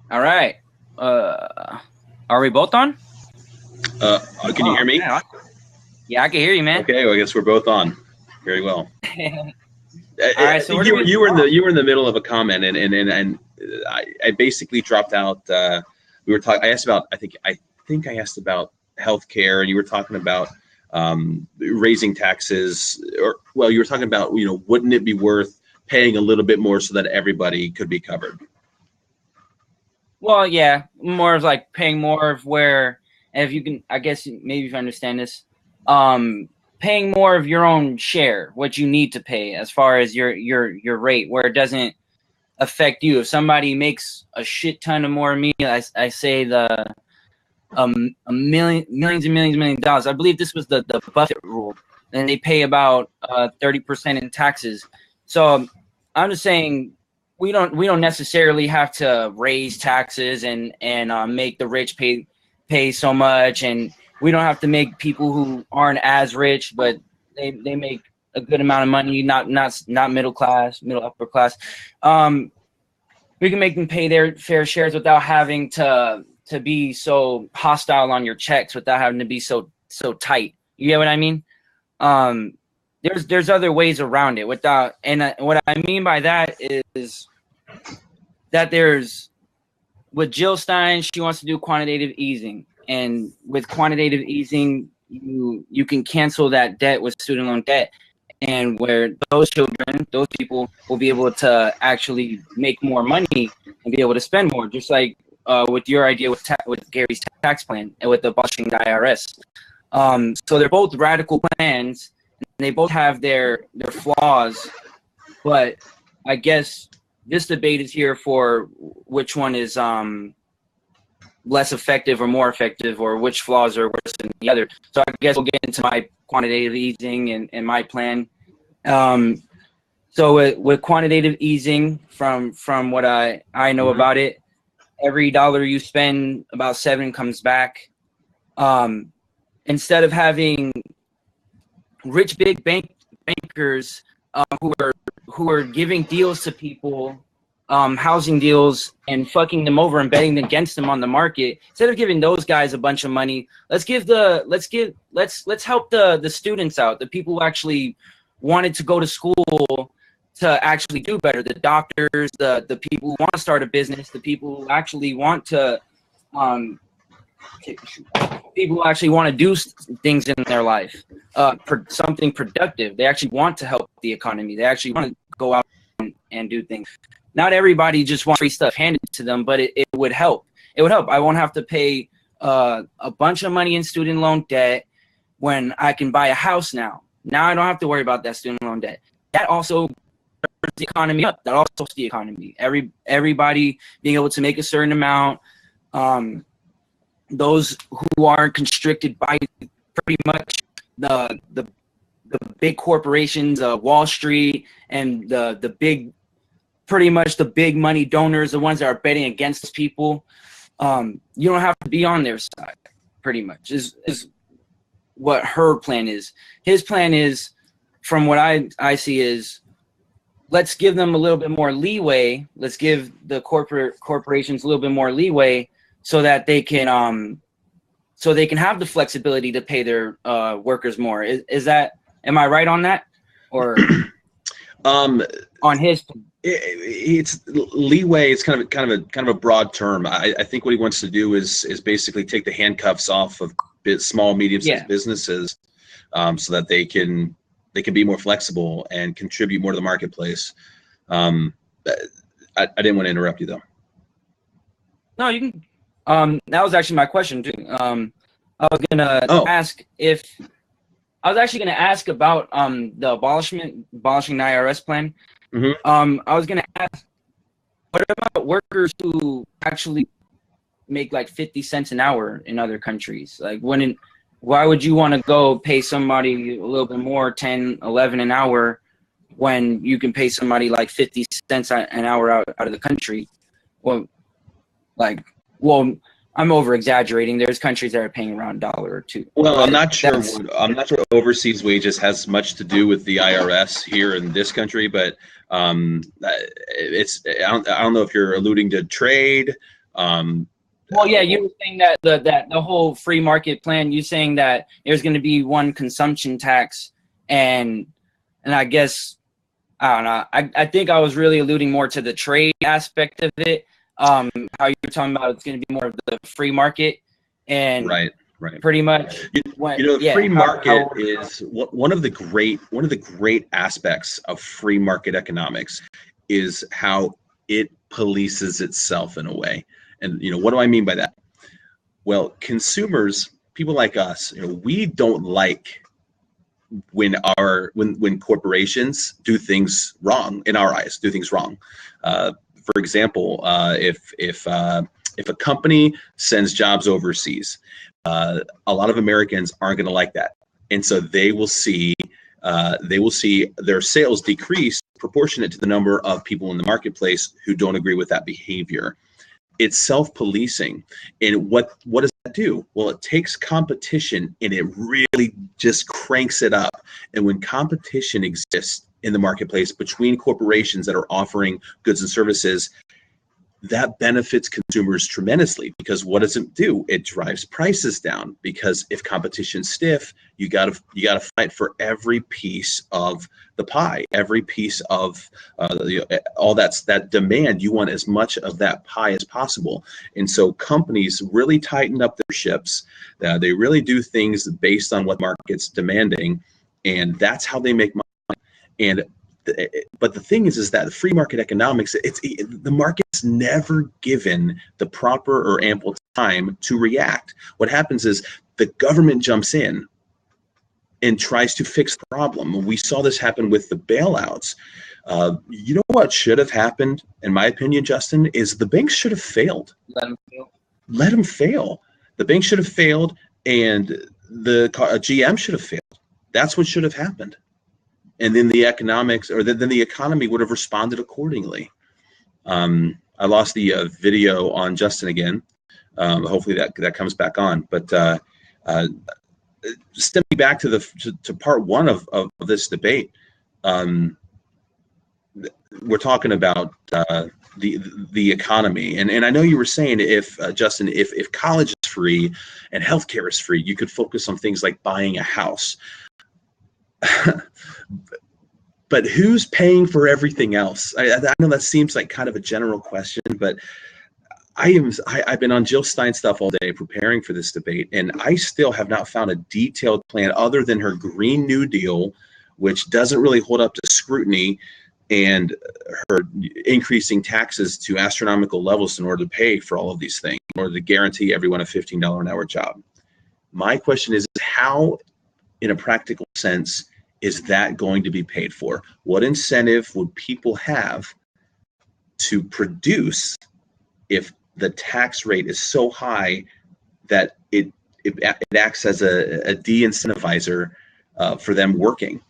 All right. Are we both on? Can you hear me? Yeah, I can hear you, man. Okay, well, I guess we're both on. Very well. All right, so you were in the middle of a comment, and I basically dropped out. We were talking. I asked about. I think I asked about healthcare, and you were talking about raising taxes, or well, you were talking about wouldn't it be worth paying a little bit more so that everybody could be covered? Well, yeah, more of like paying more of where, and if you can, I guess maybe if I understand this, paying more of your own share, what you need to pay as far as your rate, where it doesn't affect you. If somebody makes a shit ton of more of me, I say the millions and millions of dollars. I believe this was the Buffett rule, and they pay about 30% in taxes. So I'm just saying we don't necessarily have to raise taxes and make the rich pay so much, and we don't have to make people who aren't as rich but they make a good amount of money, not middle class, middle upper class. We can make them pay their fair shares without having to be so hostile on your checks, without having to be so tight. You get what I mean? There's other ways around it without, and what I mean by that is that there's, with Jill Stein, she wants to do quantitative easing, and with quantitative easing, you can cancel that debt with student loan debt, and where those people will be able to actually make more money and be able to spend more, just like with your idea with Gary's tax plan and with abolishing the IRS. So they're both radical plans, and they both have their flaws, but I guess this debate is here for which one is less effective or more effective, or which flaws are worse than the other. So I guess we'll get into my quantitative easing and my plan. So with quantitative easing, from what I know about it, every dollar you spend, about 7 comes back. Instead of having rich big bankers who are giving deals to people, housing deals, and fucking them over and betting against them on the market, instead of giving those guys a bunch of money, let's help the students out, the people who actually wanted to go to school to actually do better, the doctors, the people who want to start a business, the people who actually want to do things in their life, something productive. They actually want to help the economy. They actually want to go out and do things. Not everybody just wants free stuff handed to them, but it would help. It would help. I won't have to pay a bunch of money in student loan debt when I can buy a house now. Now I don't have to worry about that student loan debt. That also turns the economy up. That also helps the economy. Everybody being able to make a certain amount. Those who aren't constricted by pretty much the big corporations, Wall Street, and the big, pretty much the big money donors, the ones that are betting against people. You don't have to be on their side. Pretty much is what her plan is. His plan is, from what I see, is let's give them a little bit more leeway. Let's give the corporations a little bit more leeway, so that they can have the flexibility to pay their workers more. Am I right on that? Or on his? It's leeway. It's kind of a broad term. I think what he wants to do is basically take the handcuffs off of small, medium-sized businesses, so that they can be more flexible and contribute more to the marketplace. I didn't want to interrupt you though. No, you can. That was actually my question too. I was gonna actually gonna ask about the abolishing the IRS plan. I was gonna ask, what about workers who actually make like 50 cents an hour in other countries? Like, why would you want to go pay somebody a little bit more, 10, 11 an hour, when you can pay somebody like 50 cents an hour out of the country? Well, I'm over exaggerating. There's countries that are paying around $1 or $2. Well, I'm not sure. I'm not sure overseas wages has much to do with the IRS here in this country, but it's. I don't know if you're alluding to trade. Well, yeah, you were saying that the whole free market plan. You saying that there's going to be one consumption tax, and I guess I don't know. I think I was really alluding more to the trade aspect of it. How you were talking about it's going to be more of the free market, and right. Pretty much. Free market is one of the great aspects of free market economics is how it polices itself in a way. And what do I mean by that? Well, consumers, people like us, we don't like when corporations do things wrong in our eyes, do things wrong. For example, if a company sends jobs overseas, a lot of Americans aren't going to like that, and so they will see their sales decrease proportionate to the number of people in the marketplace who don't agree with that behavior. It's self-policing, and what does that do? Well, it takes competition and it really just cranks it up. And when competition exists in the marketplace between corporations that are offering goods and services, that benefits consumers tremendously, because what does it do? It drives prices down, because if competition's stiff, you gotta fight for every piece of the pie, every piece of all that demand. You want as much of that pie as possible, and so companies really tighten up their ships. They really do things based on what the market's demanding, and that's how they make money. And but the thing is that the free market economics, the market's never given the proper or ample time to react. What happens is the government jumps in and tries to fix the problem. We saw this happen with the bailouts. You know what should have happened, in my opinion, Justin, is the banks should have failed. Let them fail. The banks should have failed, and the GM should have failed. That's what should have happened. And then the economics, or then the economy would have responded accordingly. I lost the video on Justin again. Hopefully that comes back on. But stepping back to part one of this debate, we're talking about the economy, and I know you were saying, if Justin, if college is free and healthcare is free, you could focus on things like buying a house. But who's paying for everything else? I know that seems like kind of a general question, but I've been on Jill Stein stuff all day preparing for this debate, and I still have not found a detailed plan other than her Green New Deal, which doesn't really hold up to scrutiny, and her increasing taxes to astronomical levels in order to pay for all of these things, in order to guarantee everyone a $15 an hour job. My question is, how, in a practical sense, is that going to be paid for? What incentive would people have to produce if the tax rate is so high that it acts as a de-incentivizer for them working?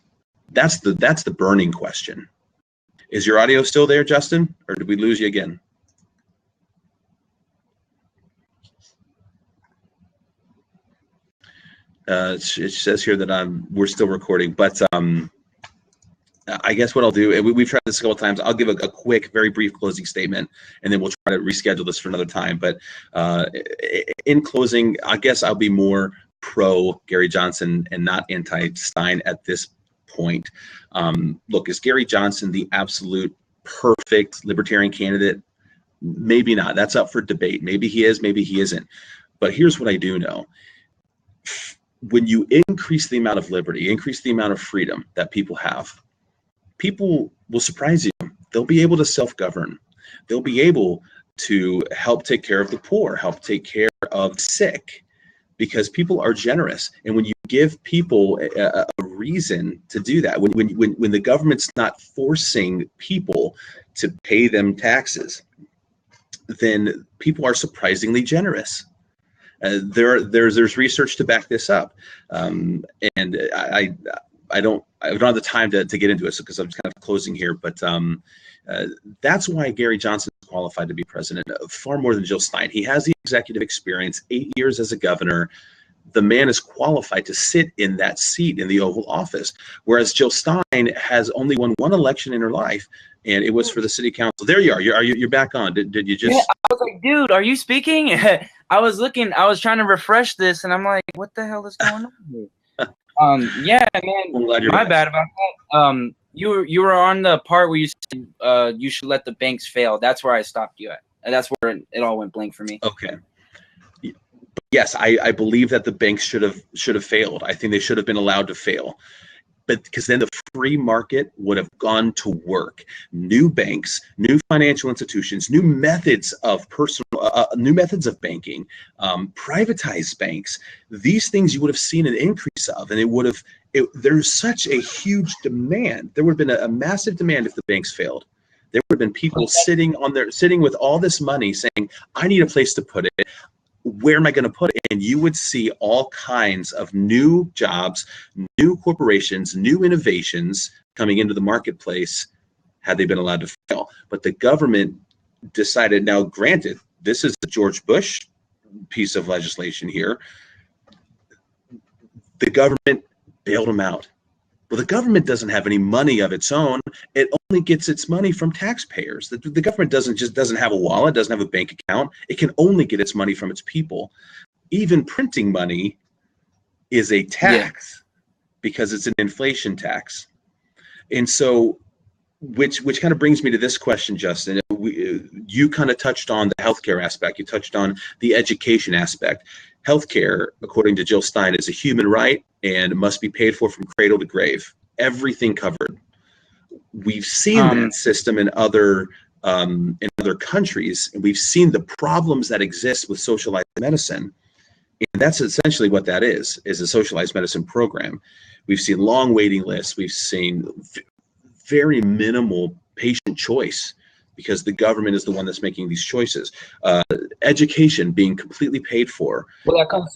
That's the burning question. Is your audio still there, Justin, or did we lose you again? It says here that we're still recording, but I guess what I'll do, we've tried this a couple of times. I'll give a quick, very brief closing statement, and then we'll try to reschedule this for another time. But in closing, I guess I'll be more pro Gary Johnson and not anti Stein at this point. Look, is Gary Johnson the absolute perfect libertarian candidate? Maybe not. That's up for debate. Maybe he is, maybe he isn't. But here's what I do know. When you increase the amount of liberty, increase the amount of freedom that people have, people will surprise you. They'll be able to self-govern. They'll be able to help take care of the poor, help take care of the sick, because people are generous. And when you give people a reason to do that, when the government's not forcing people to pay them taxes, then people are surprisingly generous. There's research to back this up, and I don't have the time to get into it, because I'm just kind of closing here. But that's why Gary Johnson is qualified to be president, far more than Jill Stein. He has the executive experience, 8 years as a governor. The man is qualified to sit in that seat in the Oval Office, whereas Jill Stein has only won one election in her life, and it was for the city council. There you are. You're back on. Did you just? Yeah, I was like, dude, are you speaking? I was trying to refresh this, and I'm like, what the hell is going on here? Yeah, man. My bad about that. You were on the part where you said you should let the banks fail. That's where I stopped you at. And that's where it all went blank for me. Okay. Yes, I believe that the banks should have failed. I think they should have been allowed to fail, but because then the free market would have gone to work. New banks, new financial institutions, new methods of banking, privatized banks. These things you would have seen an increase of, and there's such a huge demand. There would have been a massive demand if the banks failed. There would have been people sitting with all this money saying, I need a place to put it. Where am I going to put it? And you would see all kinds of new jobs, new corporations, new innovations coming into the marketplace had they been allowed to fail. But the government decided, now granted, this is the George Bush piece of legislation here. The government bailed them out. Well, the government doesn't have any money of its own. It only gets its money from taxpayers. The government doesn't have a wallet, doesn't have a bank account. It can only get its money from its people. Even printing money is a tax because it's an inflation tax. And so, which kind of brings me to this question, Justin. You kind of touched on the healthcare aspect. You touched on the education aspect. Healthcare, according to Jill Stein, is a human right and must be paid for from cradle to grave. Everything covered. We've seen that system in other countries, and we've seen the problems that exist with socialized medicine. And that's essentially what that is a socialized medicine program. We've seen long waiting lists. We've seen very minimal patient choice because the government is the one that's making these choices. Education being completely paid for.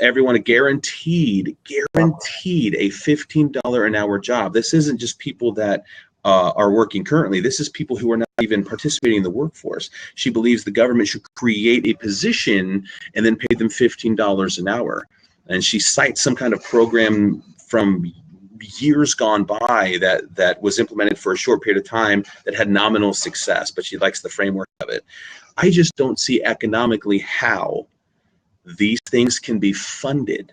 Everyone guaranteed a $15 an hour job. This isn't just people that are working currently. This is people who are not even participating in the workforce. She believes the government should create a position and then pay them $15 an hour. And she cites some kind of program from years gone by that was implemented for a short period of time that had nominal success, but she likes the framework of it. I just don't see economically how these things can be funded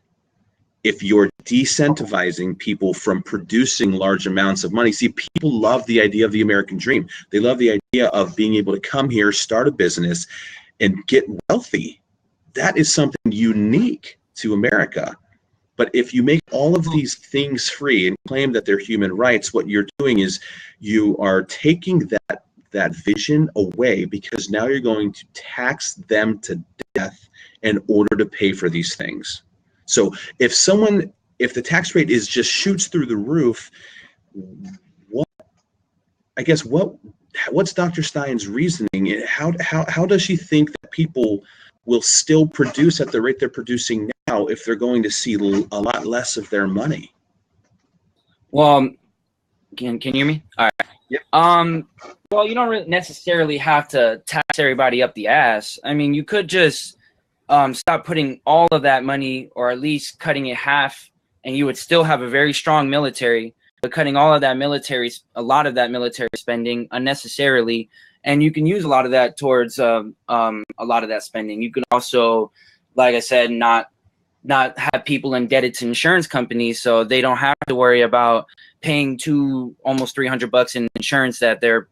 if you're decentivizing people from producing large amounts of money. See, people love the idea of the American dream. They love the idea of being able to come here, start a business, and get wealthy. That is something unique to America. But if you make all of these things free and claim that they're human rights, what you're doing is you are taking that vision away, because now you're going to tax them to death in order to pay for these things. So if the tax rate is just shoots through the roof, what's Dr. Stein's reasoning? How does she think that people will still produce at the rate they're producing now if they're going to see a lot less of their money? Well, can you hear me? All right. Yep. Well, you don't really necessarily have to tax everybody up the ass. I mean, you could just stop putting all of that money, or at least cutting it half, and you would still have a very strong military, but cutting a lot of that military spending unnecessarily, and you can use a lot of that towards a lot of that spending. You can also, like I said, not have people indebted to insurance companies, so they don't have to worry about paying almost $300 in insurance that they're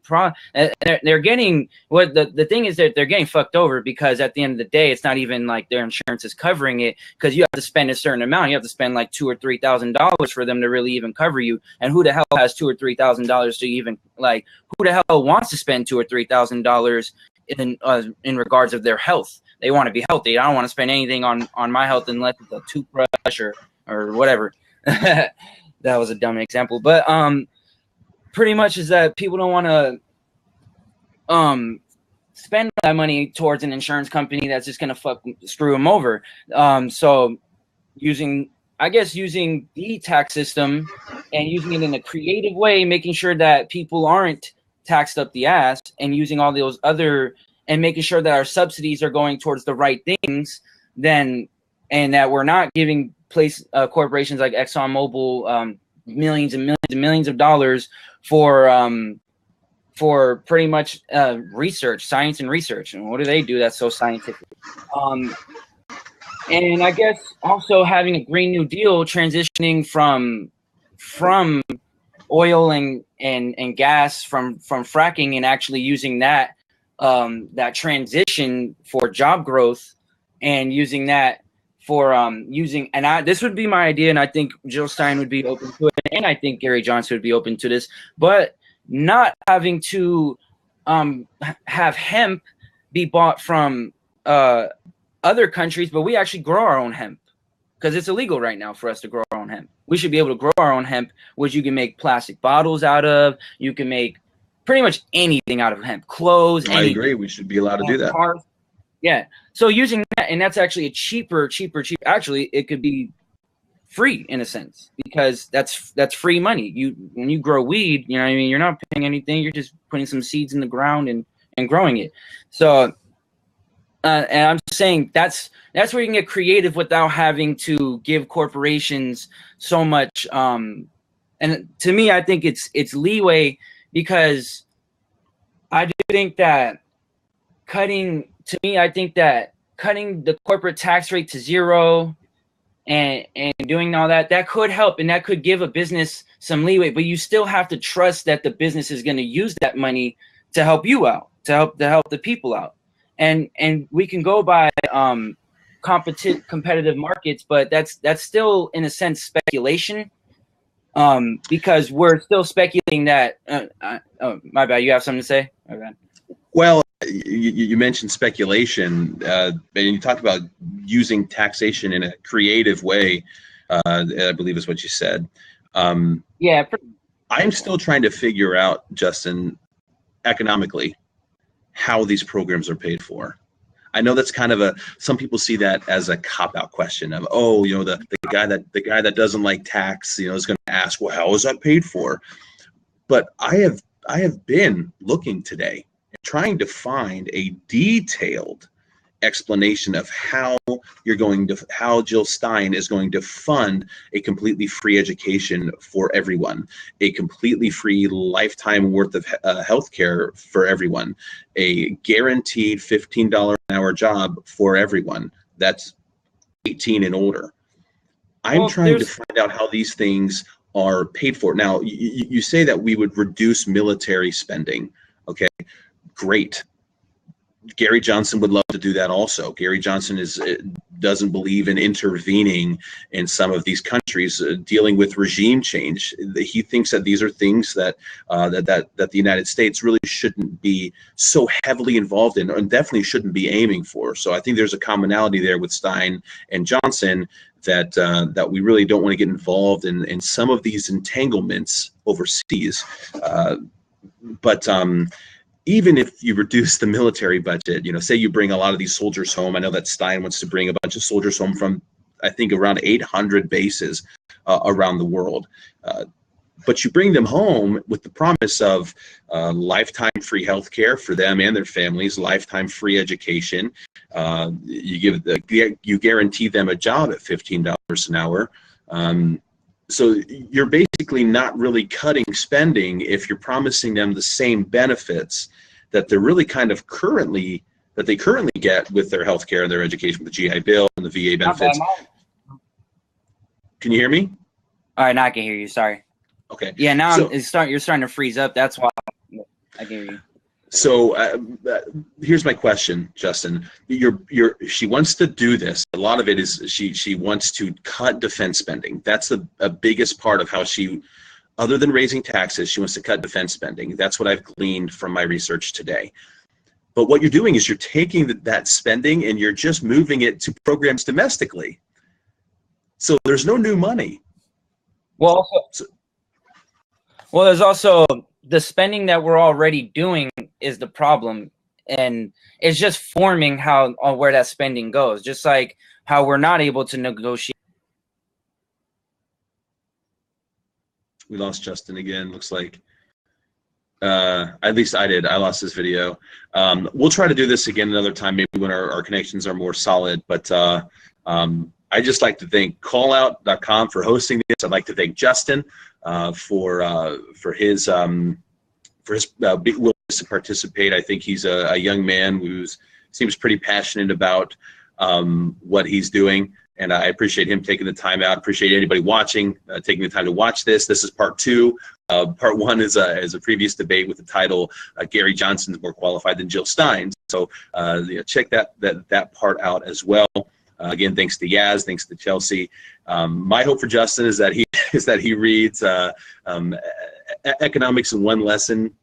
getting. What the thing is that they're getting fucked over, because at the end of the day, it's not even like their insurance is covering it, because you have to spend a certain amount. You have to spend like $2,000 or $3,000 for them to really even cover you. And who the hell has $2,000 or $3,000 to even, like, who the hell wants to spend $2,000 or $3,000 in regards of their health? They want to be healthy. I don't want to spend anything on my health unless it's a toothbrush or whatever. That was a dumb example, but pretty much is that people don't want to spend that money towards an insurance company that's just gonna screw them over. So using the tax system and using it in a creative way, making sure that people aren't taxed up the ass, and using all those other and making sure that our subsidies are going towards the right things, then, and that we're not giving corporations like ExxonMobil millions and millions and millions of dollars for pretty much science and research. And what do they do that's so scientific? And I guess also having a Green New Deal, transitioning from oil and gas, from fracking, and actually using that that transition for job growth, and using that for this would be my idea, and I think Jill Stein would be open to it, and I think Gary Johnson would be open to this, but not having to have hemp be bought from other countries, but we actually grow our own hemp, because it's illegal right now for us to grow our own hemp. We should be able to grow our own hemp, which you can make plastic bottles out of. You can make pretty much anything out of hemp, clothes. I agree. We should be allowed to do that. Cars. Yeah. So using that, and that's actually a cheaper. Actually, it could be free in a sense, because that's free money. When you grow weed, you know what I mean, you're not paying anything. You're just putting some seeds in the ground and growing it. So, and I'm saying that's where you can get creative without having to give corporations so much. And to me, I think it's leeway, because I do think that cutting the corporate tax rate to 0 and doing all that could help, and that could give a business some leeway, but you still have to trust that the business is going to use that money to help you out, to help the people out. And we can go by competitive markets, but that's still in a sense speculation, because we're still speculating that oh, my bad, you have something to say? Okay. Well, you mentioned speculation, and you talked about using taxation in a creative way. I believe is what you said. Yeah. I'm still trying to figure out, Justin, economically, how these programs are paid for. I know that's kind of some people see that as a cop-out question of, oh, you know, the guy that doesn't like tax, you know, is going to ask, well, how is that paid for? But I have been looking today, trying to find a detailed explanation of how Jill Stein is going to fund a completely free education for everyone, a completely free lifetime worth of healthcare for everyone, a guaranteed $15 an hour job for everyone that's 18 and older. I'm trying to find out how these things are paid for. Now, you say that we would reduce military spending. Okay, great. Gary Johnson would love to do that also. Gary Johnson doesn't believe in intervening in some of these countries dealing with regime change. He thinks that these are things that the United States really shouldn't be so heavily involved in, and definitely shouldn't be aiming for. So I think there's a commonality there with Stein and Johnson, that we really don't want to get involved in some of these entanglements overseas. But even if you reduce the military budget, you know, say you bring a lot of these soldiers home. I know that Stein wants to bring a bunch of soldiers home from, I think, around 800 bases around the world. But you bring them home with the promise of lifetime free health care for them and their families, lifetime free education. You guarantee them a job at $15 an hour. So you're basically not really cutting spending if you're promising them the same benefits that they're really kind of currently get with their health care and their education, the GI Bill and the VA benefits. Can you hear me? All right, now I can hear you. Sorry. Okay. Yeah, now you're starting to freeze up. That's why I can hear you. So here's my question, Justin. She wants to do this. A lot of it is she wants to cut defense spending. That's the biggest part of how she, other than raising taxes, she wants to cut defense spending. That's what I've gleaned from my research today. But what you're doing is you're taking that spending and you're just moving it to programs domestically. So there's no new money. Well, there's also the spending that we're already doing is the problem, and it's just forming where that spending goes, just like how we're not able to negotiate. We lost Justin again, looks like. At least I did. I lost this video. We'll try to do this again another time, maybe when our connections are more solid. But I just like to thank QallOut.com for hosting this. I'd like to thank Justin for his willingness to participate. I think he's a young man who seems pretty passionate about what he's doing. And I appreciate him taking the time out. Appreciate anybody watching, taking the time to watch this. This is part 2. Part 1 is a previous debate with the title, Gary Johnson's more qualified than Jill Stein. So check that part out as well. Again, thanks to Yaz, thanks to Chelsea. My hope for Justin is that he reads Economics in One Lesson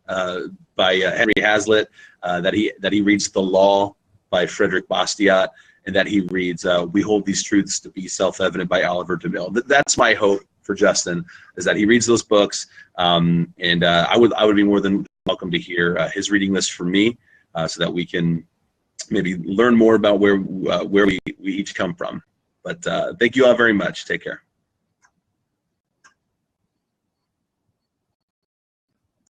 by Henry Hazlitt, that he reads The Law by Frederick Bastiat, and that he reads We Hold These Truths to Be Self-Evident by Oliver DeMille. That's my hope for Justin, is that he reads those books, and I would be more than welcome to hear his reading list from me, so that we can maybe learn more about where we each come from. But thank you all very much. Take care.